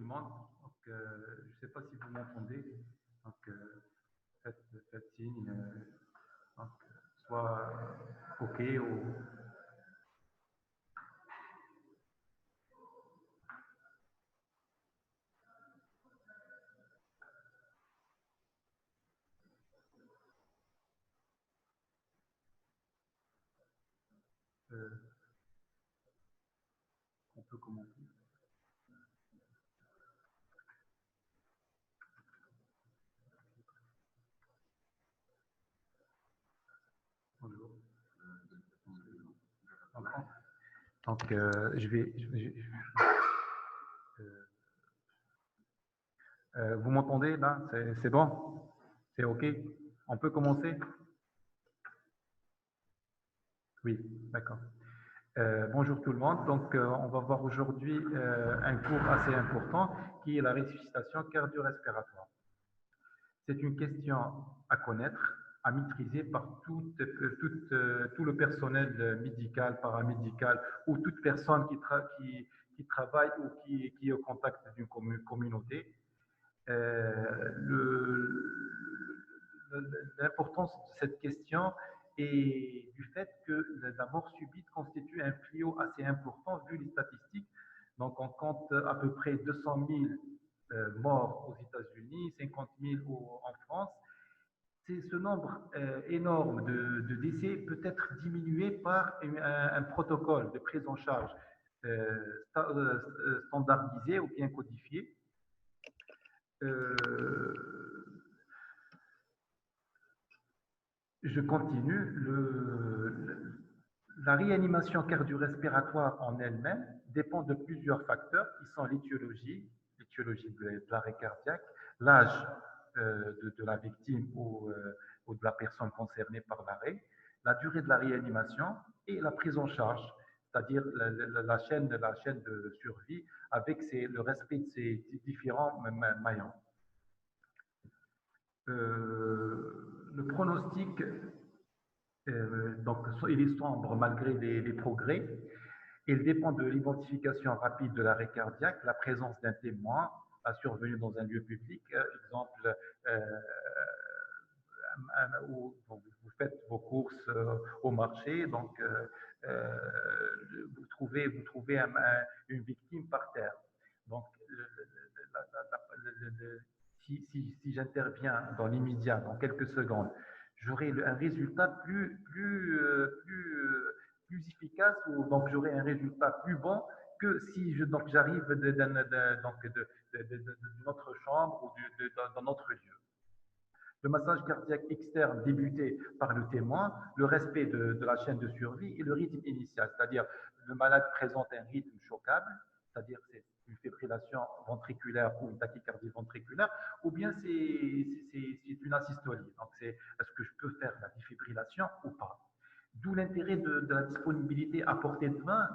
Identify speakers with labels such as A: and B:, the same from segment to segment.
A: le monde. Donc, je ne sais pas si vous m'entendez. Donc, faites signe. Donc, soit OK ou... on peut commencer. Bonjour. Donc, vous m'entendez là? C'est bon? C'est OK? On peut commencer? Oui, d'accord. Bonjour tout le monde. Donc, on va voir aujourd'hui un cours assez important qui est la resuscitation cardio-respiratoire. C'est une question à connaître, à maîtriser par tout le personnel médical, paramédical ou toute personne qui travaille ou qui est au contact d'une communauté. L'importance de cette question est du fait que la mort subite constitue un fléau assez important vu les statistiques. Donc, on compte à peu près 200 000 morts aux États-Unis, 50 000 en France. Ce nombre énorme de décès peut être diminué par un protocole de prise en charge standardisé ou bien codifié. Je continue. La réanimation cardio-respiratoire en elle-même dépend de plusieurs facteurs qui sont l'étiologie de l'arrêt cardiaque, l'âge de la victime ou de la personne concernée par l'arrêt, la durée de la réanimation et la prise en charge, c'est-à-dire la chaîne de survie avec le respect de ces différents maillons. Le pronostic, donc, il est sombre malgré les progrès. Il dépend de l'identification rapide de l'arrêt cardiaque, la présence d'un témoin, la survenue dans un lieu public, exemple, où vous faites vos courses au marché, donc vous trouvez une victime par terre. Donc, si j'interviens dans l'immédiat, dans quelques secondes, j'aurai un résultat plus efficace, ou donc j'aurai un résultat plus bon que si j'arrive d'une autre chambre ou d'un autre lieu. Le massage cardiaque externe débuté par le témoin, le respect de la chaîne de survie et le rythme initial, c'est-à-dire le malade présente un rythme choquable, c'est-à-dire c'est une fibrillation ventriculaire ou une tachycardie ventriculaire, ou bien c'est une asystolie. Donc, est-ce que je peux faire la défibrillation ou pas? D'où l'intérêt de la disponibilité à portée de main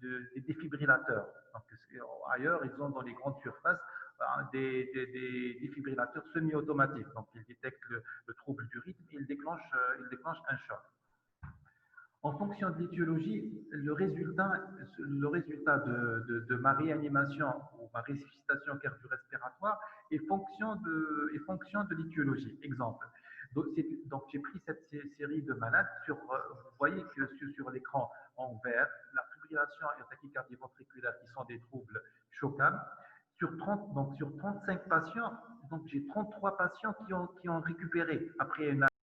A: des défibrillateurs. Donc, ailleurs, ils ont dans les grandes surfaces des défibrillateurs semi-automatiques. Donc, ils détectent le trouble du rythme et ils déclenchent un choc. En fonction de l'étiologie, le résultat de ma réanimation ou ma ressuscitation cardio-respiratoire est fonction de l'étiologie. Exemple. Donc, j'ai pris cette série de malades. Vous voyez que sur l'écran en vert, la fibrillation et la tachycardie ventriculaire qui sont des troubles choquables. Sur 35 patients, donc j'ai 33 patients qui ont récupéré après une